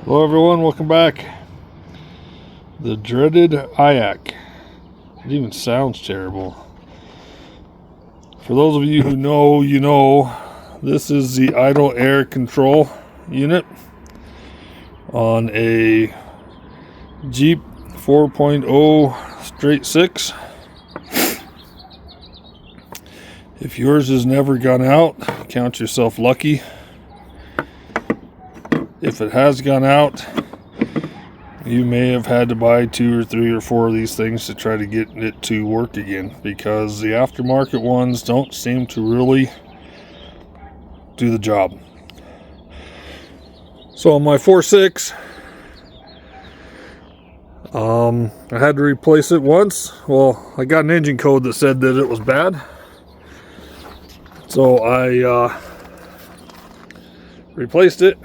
Hello everyone, welcome back. The dreaded IAC. It even sounds terrible. For those of you who know, you know, this is the idle air control unit on a Jeep 4.0 straight 6. If yours has never gone out, count yourself lucky. If it has gone out, you may have had to buy 2 or 3 or 4 of these things to try to get it to work again, because the aftermarket ones don't seem to really do the job. So on my 4.6, I had to replace it once. Well, I got an engine code that said that it was bad, so I replaced it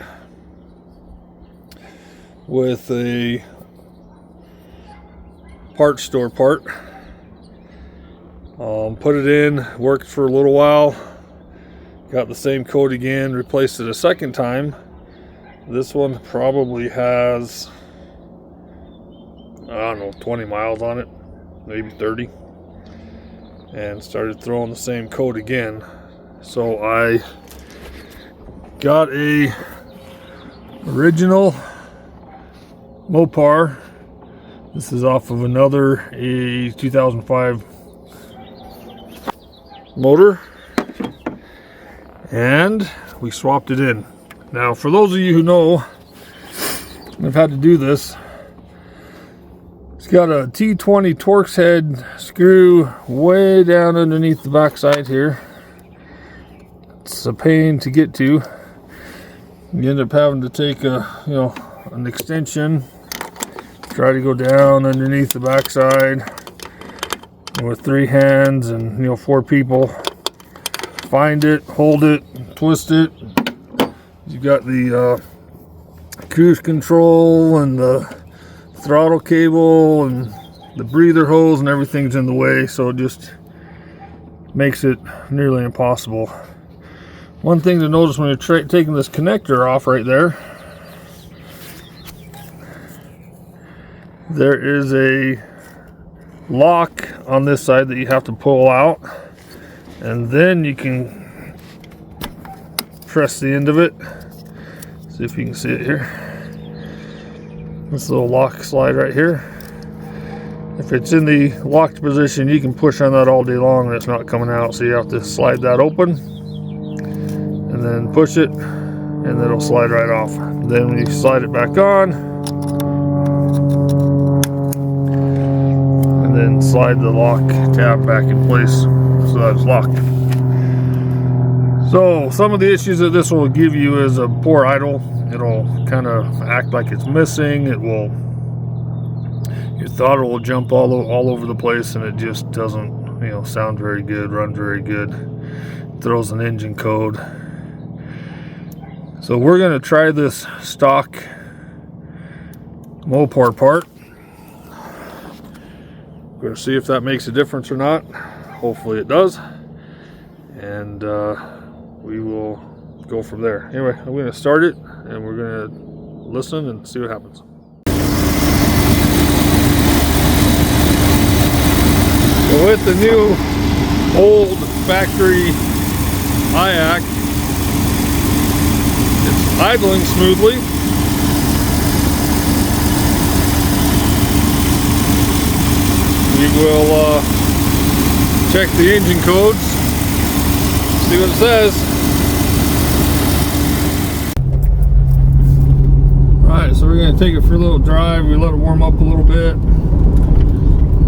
with a parts store part. Put it in, worked for a little while, got the same code again, replaced it a second time. This one probably has, I don't know, 20 miles on it, maybe 30, and started throwing the same code again. So I got a original Mopar. This is off of another 2005 motor, and we swapped it in. Now, for those of you who know, I've had to do this. It's got a T20 Torx head screw way down underneath the backside here. It's a pain to get to. You end up having to take an extension, try to go down underneath the backside with 3 hands and 4 people. Find it, hold it, twist it. You got the cruise control and the throttle cable and the breather hose, and everything's in the way, so it just makes it nearly impossible. One thing to notice when you're taking this connector off right there, there is a lock on this side that you have to pull out, and then you can press the end of it. See if you can see it here. This little lock slide right here. If it's in the locked position, you can push on that all day long and it's not coming out, so you have to slide that open and then push it, and it'll slide right off. Then when you slide it back on, and then slide the lock tab back in place so that it's locked. So some of the issues that this will give you is a poor idle. It'll kind of act like it's missing. Your throttle will jump all over the place, and it just doesn't sound very good, run very good. Throws an engine code. So we're going to try this stock Mopar part. We're going to see if that makes a difference or not. Hopefully it does. And we will go from there. Anyway, I'm going to start it, and we're going to listen and see what happens. So with the new old factory IAC, it's idling smoothly. We will check the engine codes, see what it says. Alright, so we're going to take it for a little drive. We let it warm up a little bit.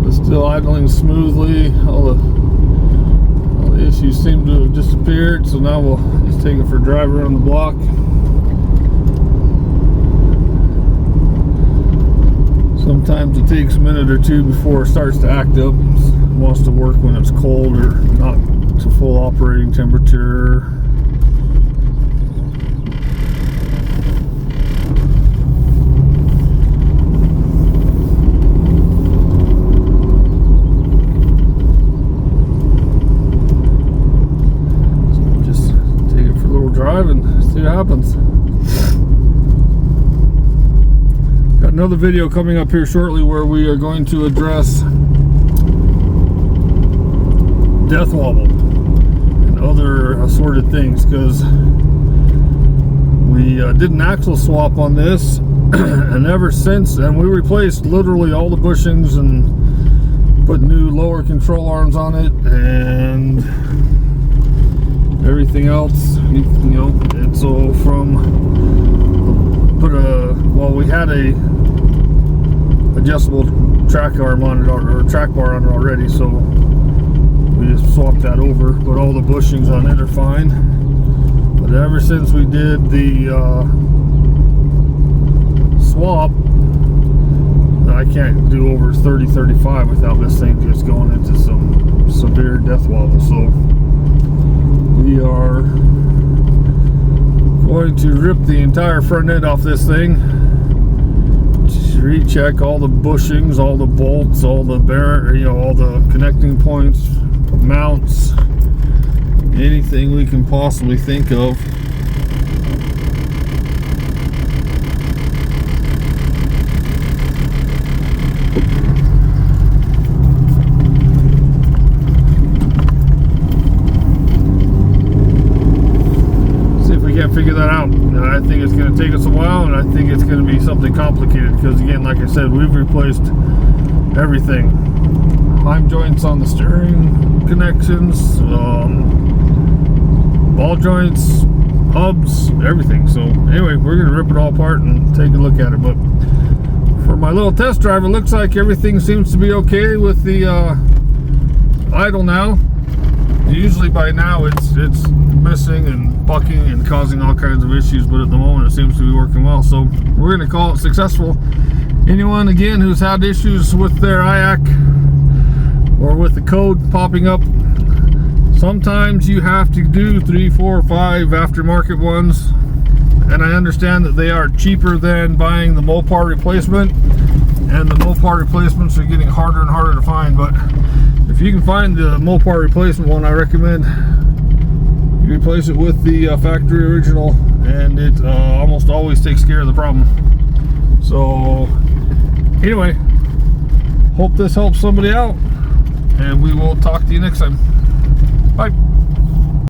It's still idling smoothly. All the issues seem to have disappeared, so now we'll just take it for a drive around the block. Sometimes it takes a minute or two before it starts to act up. It wants to work when it's cold or not to full operating temperature. So just take it for a little drive and see what happens. another video coming up here shortly where we are going to address death wobble and other assorted things, because we did an axle swap on this and ever since, and we replaced literally all the bushings and put new lower control arms on it and everything else, you know. And so we had a adjustable track arm on it, or track bar on it already, so we just swapped that over, but all the bushings on it are fine. But ever since we did the swap, I can't do over 30-35 without this thing just going into some severe death wobble. So we are going to rip the entire front end off this thing, recheck all the bushings, all the bolts, all the all the connecting points, mounts, anything we can possibly think of. Figure that out. I think it's going to take us a while, and I think it's going to be something complicated because, again, like I said, we've replaced everything. Heim joints on the steering connections, ball joints, hubs, everything. So anyway, we're going to rip it all apart and take a look at it. But for my little test drive, it looks like everything seems to be okay with the idle now. Usually by now it's missing and bucking and causing all kinds of issues, but at the moment it seems to be working well, so we're going to call it successful. Anyone again who's had issues with their IAC or with the code popping up, sometimes you have to do 3, 4, 5 aftermarket ones, and I understand that they are cheaper than buying the Mopar replacement, and the Mopar replacements are getting harder and harder to find. But if you can find the Mopar replacement one, I recommend you replace it with the factory original, and it almost always takes care of the problem. So anyway, hope this helps somebody out, and we will talk to you next time. Bye.